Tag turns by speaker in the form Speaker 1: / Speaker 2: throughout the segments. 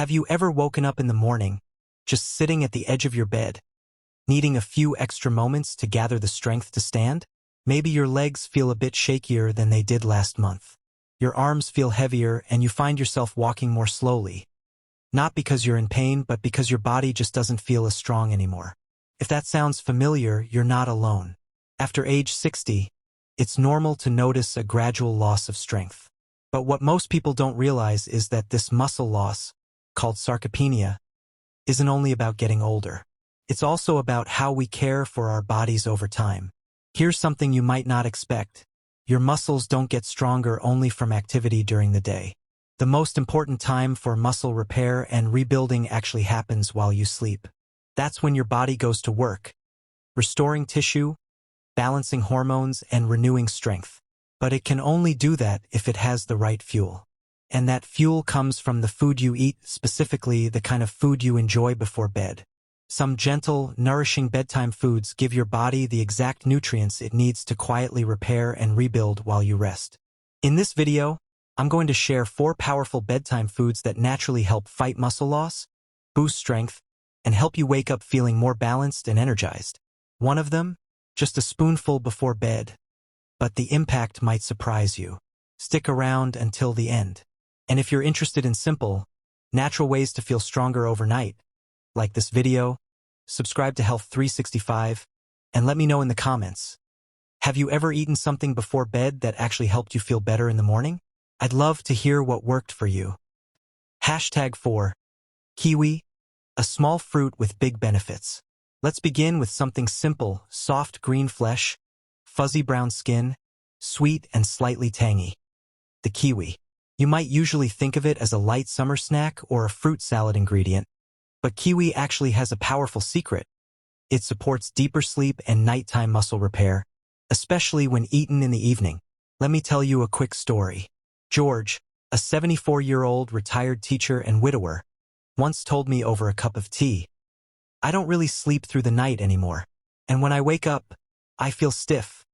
Speaker 1: Have you ever woken up in the morning, just sitting at the edge of your bed, needing a few extra moments to gather the strength to stand? Maybe your legs feel a bit shakier than they did last month. Your arms feel heavier and you find yourself walking more slowly. Not because you're in pain, but because your body just doesn't feel as strong anymore. If that sounds familiar, you're not alone. After age 60, it's normal to notice a gradual loss of strength. But what most people don't realize is that this muscle loss, called sarcopenia, isn't only about getting older. It's also about how we care for our bodies over time. Here's something you might not expect. Your muscles don't get stronger only from activity during the day. The most important time for muscle repair and rebuilding actually happens while you sleep. That's when your body goes to work, restoring tissue, balancing hormones, and renewing strength. But it can only do that if it has the right fuel. And that fuel comes from the food you eat, specifically the kind of food you enjoy before bed. Some gentle, nourishing bedtime foods give your body the exact nutrients it needs to quietly repair and rebuild while you rest. In this video, I'm going to share 4 powerful bedtime foods that naturally help fight muscle loss, boost strength, and help you wake up feeling more balanced and energized. One of them, just a spoonful before bed. But the impact might surprise you. Stick around until the end. And if you're interested in simple, natural ways to feel stronger overnight, like this video, subscribe to Health 365, and let me know in the comments. Have you ever eaten something before bed that actually helped you feel better in the morning? I'd love to hear what worked for you. #4. Kiwi, a small fruit with big benefits. Let's begin with something simple: soft green flesh, fuzzy brown skin, sweet and slightly tangy. The kiwi. You might usually think of it as a light summer snack or a fruit salad ingredient, but kiwi actually has a powerful secret. It supports deeper sleep and nighttime muscle repair, especially when eaten in the evening. Let me tell you a quick story. George, a 74-year-old retired teacher and widower, once told me over a cup of tea, "I don't really sleep through the night anymore. And when I wake up, I feel stiff,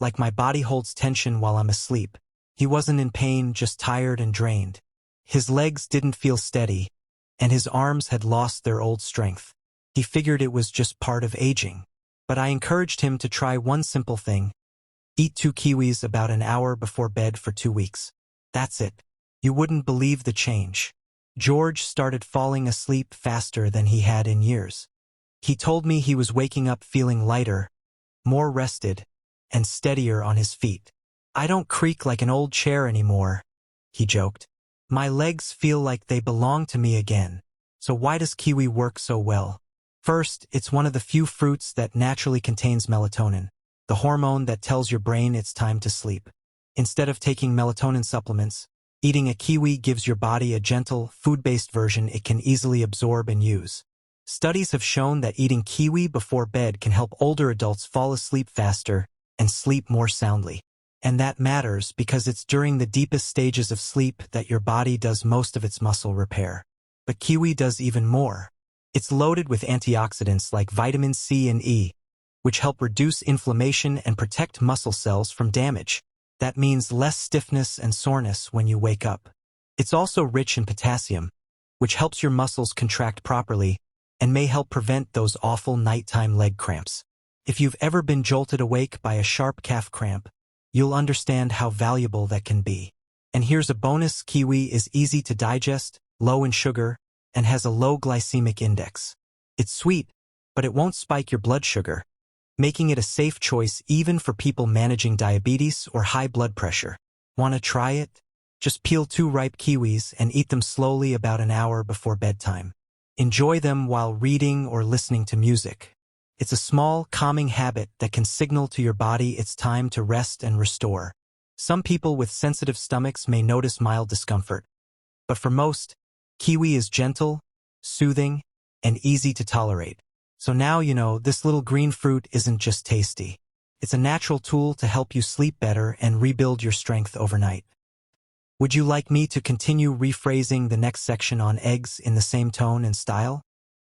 Speaker 1: like my body holds tension while I'm asleep." He wasn't in pain, just tired and drained. His legs didn't feel steady, and his arms had lost their old strength. He figured it was just part of aging. But I encouraged him to try one simple thing: eat 2 kiwis about an hour before bed for 2 weeks. That's it. You wouldn't believe the change. George started falling asleep faster than he had in years. He told me he was waking up feeling lighter, more rested, and steadier on his feet. "I don't creak like an old chair anymore," he joked. "My legs feel like they belong to me again." So why does kiwi work so well? First, it's one of the few fruits that naturally contains melatonin, the hormone that tells your brain it's time to sleep. Instead of taking melatonin supplements, eating a kiwi gives your body a gentle, food-based version it can easily absorb and use. Studies have shown that eating kiwi before bed can help older adults fall asleep faster and sleep more soundly. And that matters because it's during the deepest stages of sleep that your body does most of its muscle repair. But kiwi does even more. It's loaded with antioxidants like vitamin C and E, which help reduce inflammation and protect muscle cells from damage. That means less stiffness and soreness when you wake up. It's also rich in potassium, which helps your muscles contract properly and may help prevent those awful nighttime leg cramps. If you've ever been jolted awake by a sharp calf cramp, you'll understand how valuable that can be. And here's a bonus: kiwi is easy to digest, low in sugar, and has a low glycemic index. It's sweet, but it won't spike your blood sugar, making it a safe choice even for people managing diabetes or high blood pressure. Want to try it? Just peel 2 ripe kiwis and eat them slowly about an hour before bedtime. Enjoy them while reading or listening to music. It's a small, calming habit that can signal to your body it's time to rest and restore. Some people with sensitive stomachs may notice mild discomfort, but for most, kiwi is gentle, soothing, and easy to tolerate. So now you know this little green fruit isn't just tasty. It's a natural tool to help you sleep better and rebuild your strength overnight. Would you like me to continue rephrasing the next section on eggs in the same tone and style?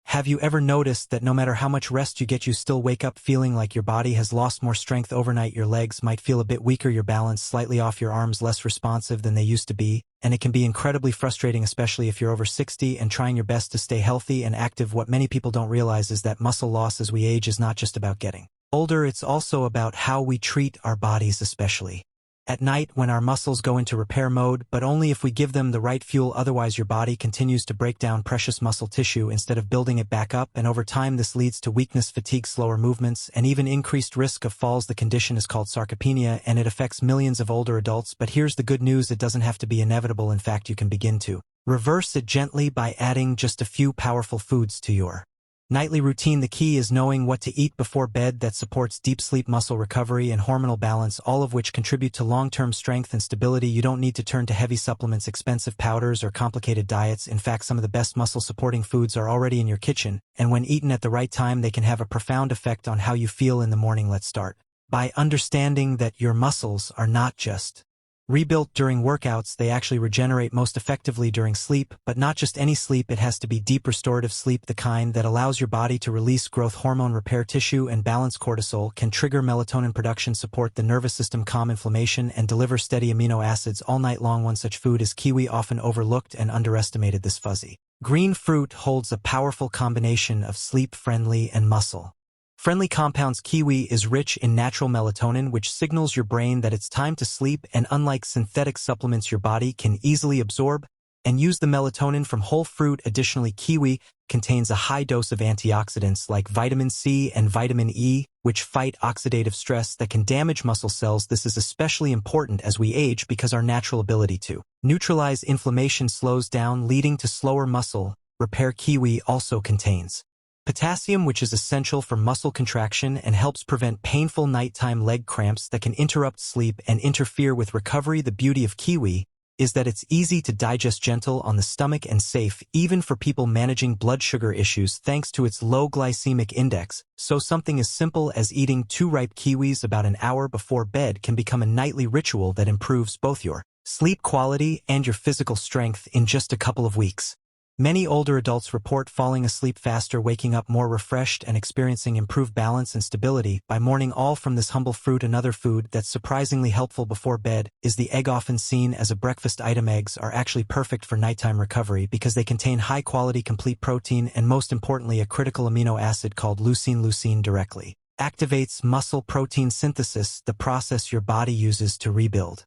Speaker 1: Have you ever noticed that no matter how much rest you get, you still wake up feeling like your body has lost more strength overnight? Your legs might feel a bit weaker, your balance slightly off, your arms less responsive than they used to be, and it can be incredibly frustrating, especially if you're over 60 and trying your best to stay healthy and active. What many people don't realize is that muscle loss as we age is not just about getting older, it's also about how we treat our bodies, especially at night when our muscles go into repair mode, but only if we give them the right fuel. Otherwise, your body continues to break down precious muscle tissue instead of building it back up, and over time this leads to weakness, fatigue, slower movements, and even increased risk of falls. The condition is called sarcopenia, and it affects millions of older adults. But here's the good news: it doesn't have to be inevitable. In fact, you can begin to reverse it gently by adding just a few powerful foods to your nightly routine. The key is knowing what to eat before bed that supports deep sleep, muscle recovery, and hormonal balance, all of which contribute to long-term strength and stability. You don't need to turn to heavy supplements, expensive powders, or complicated diets. In fact, some of the best muscle-supporting foods are already in your kitchen, and when eaten at the right time, they can have a profound effect on how you feel in the morning. Let's start by understanding that your muscles are not just rebuilt during workouts, they actually regenerate most effectively during sleep, but not just any sleep. It has to be deep restorative sleep, the kind that allows your body to release growth hormone, repair tissue, and balance cortisol, can trigger melatonin production, support the nervous system, calm inflammation, and deliver steady amino acids all night long. One such food is kiwi, often overlooked and underestimated. This fuzzy green fruit holds a powerful combination of sleep-friendly and muscle friendly compounds. Kiwi is rich in natural melatonin, which signals your brain that it's time to sleep, and unlike synthetic supplements, your body can easily absorb and use the melatonin from whole fruit. Additionally, kiwi contains a high dose of antioxidants like vitamin C and vitamin E, which fight oxidative stress that can damage muscle cells. This is especially important as we age because our natural ability to neutralize inflammation slows down, leading to slower muscle repair. Kiwi also contains potassium, which is essential for muscle contraction and helps prevent painful nighttime leg cramps that can interrupt sleep and interfere with recovery. The beauty of kiwi is that it's easy to digest, gentle on the stomach, and safe even for people managing blood sugar issues thanks to its low glycemic index. So something as simple as eating 2 ripe kiwis about an hour before bed can become a nightly ritual that improves both your sleep quality and your physical strength in just a couple of weeks. Many older adults report falling asleep faster, waking up more refreshed, and experiencing improved balance and stability by morning, all from this humble fruit. Another food that's surprisingly helpful before bed is the egg. Often seen as a breakfast item, eggs are actually perfect for nighttime recovery because they contain high-quality complete protein and, most importantly, a critical amino acid called leucine. Leucine directly activates muscle protein synthesis, the process your body uses to rebuild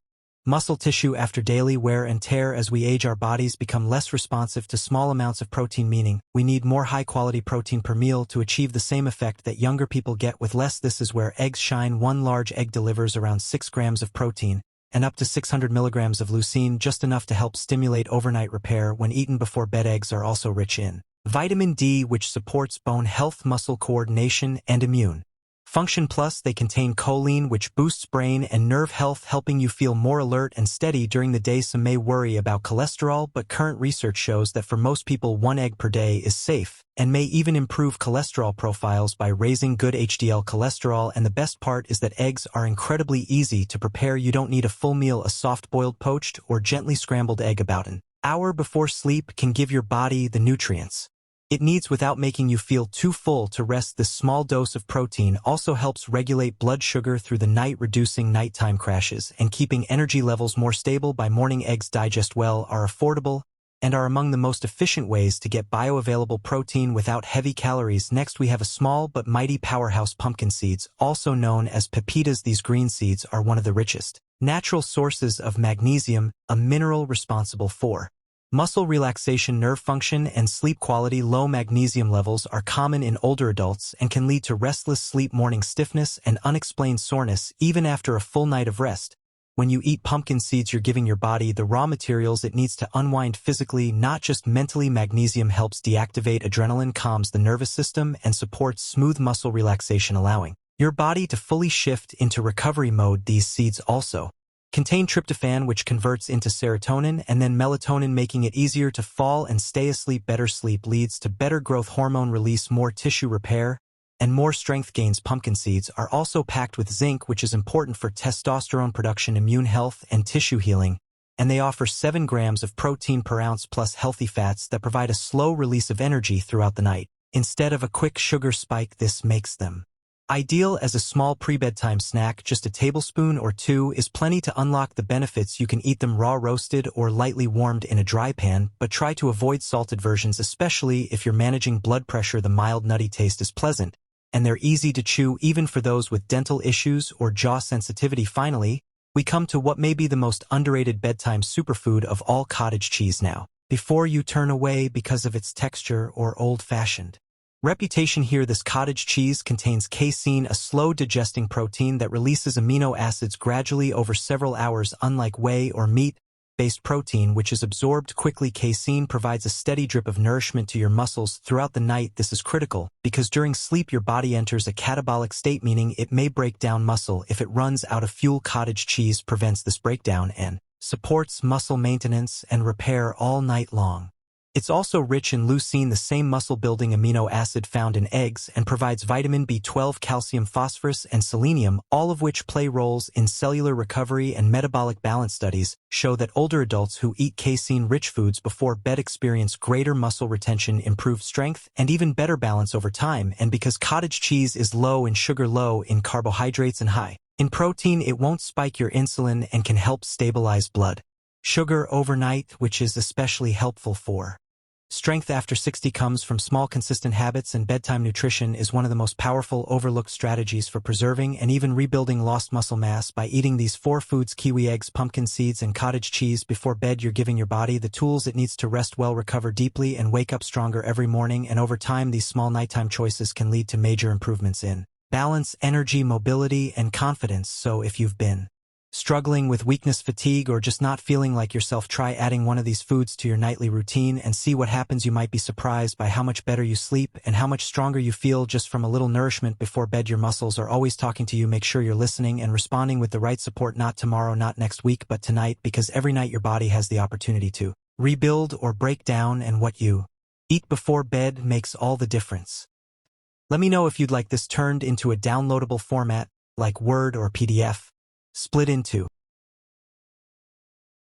Speaker 1: muscle tissue after daily wear and tear. As we age, our bodies become less responsive to small amounts of protein, meaning we need more high-quality protein per meal to achieve the same effect that younger people get with less. This is where eggs shine. One large egg delivers around 6 grams of protein and up to 600 milligrams of leucine, just enough to help stimulate overnight repair. When eaten before bed, eggs are also rich in vitamin D, which supports bone health, muscle coordination, and immune function. Plus, they contain choline, which boosts brain and nerve health, helping you feel more alert and steady during the day. Some may worry about cholesterol, but current research shows that for most people, 1 egg per day is safe and may even improve cholesterol profiles by raising good HDL cholesterol. And the best part is that eggs are incredibly easy to prepare. You don't need a full meal. A soft-boiled, poached, or gently scrambled egg about an hour before sleep can give your body the nutrients it needs without making you feel too full to rest. This small dose of protein also helps regulate blood sugar through the night, reducing nighttime crashes and keeping energy levels more stable by morning. Eggs digest well, are affordable, and are among the most efficient ways to get bioavailable protein without heavy calories. Next, we have a small but mighty powerhouse: pumpkin seeds, also known as pepitas. These green seeds are one of the richest natural sources of magnesium, a mineral responsible for muscle relaxation, nerve function, and sleep quality. Low magnesium levels are common in older adults and can lead to restless sleep, morning stiffness, and unexplained soreness even after a full night of rest. When you eat pumpkin seeds, you're giving your body the raw materials it needs to unwind physically, not just mentally. Magnesium helps deactivate adrenaline, calms the nervous system, and supports smooth muscle relaxation, allowing your body to fully shift into recovery mode. These seeds also contain tryptophan, which converts into serotonin and then melatonin, making it easier to fall and stay asleep. Better sleep leads to better growth hormone release, more tissue repair, and more strength gains. Pumpkin seeds are also packed with zinc, which is important for testosterone production, immune health, and tissue healing, and they offer 7 grams of protein per ounce plus healthy fats that provide a slow release of energy throughout the night. Instead of a quick sugar spike, this makes them ideal as a small pre-bedtime snack. Just a tablespoon or two is plenty to unlock the benefits. You can eat them raw, roasted, or lightly warmed in a dry pan, but try to avoid salted versions, especially if you're managing blood pressure. The mild, nutty taste is pleasant, and they're easy to chew even for those with dental issues or jaw sensitivity. Finally, we come to what may be the most underrated bedtime superfood of all, cottage cheese. Now, before you turn away because of its texture or old-fashioned reputation here, this cottage cheese contains casein, a slow-digesting protein that releases amino acids gradually over several hours. Unlike whey or meat-based protein, which is absorbed quickly, casein provides a steady drip of nourishment to your muscles throughout the night. This is critical because during sleep your body enters a catabolic state, meaning it may break down muscle if it runs out of fuel. Cottage cheese prevents this breakdown and supports muscle maintenance and repair all night long. It's also rich in leucine, the same muscle-building amino acid found in eggs, and provides vitamin B12, calcium, phosphorus, and selenium, all of which play roles in cellular recovery and metabolic balance. Studies show that older adults who eat casein-rich foods before bed experience greater muscle retention, improved strength, and even better balance over time. And because cottage cheese is low in sugar, low in carbohydrates, and high in protein, it won't spike your insulin and can help stabilize blood sugar overnight, which is especially helpful for strength after 60. Comes from small, consistent habits, and bedtime nutrition is one of the most powerful, overlooked strategies for preserving and even rebuilding lost muscle mass. By eating these 4 foods, kiwi eggs, pumpkin seeds, and cottage cheese, before bed, you're giving your body the tools it needs to rest well, recover deeply, and wake up stronger every morning. And over time, these small nighttime choices can lead to major improvements in balance, energy, mobility, and confidence. So if you've been struggling with weakness, fatigue, or just not feeling like yourself, try adding one of these foods to your nightly routine and see what happens. You might be surprised by how much better you sleep and how much stronger you feel just from a little nourishment before bed. Your muscles are always talking to you. Make sure you're listening and responding with the right support, not tomorrow, not next week, but tonight, because every night your body has the opportunity to rebuild or break down, and what you eat before bed makes all the difference. Let me know if you'd like this turned into a downloadable format like Word or PDF, split into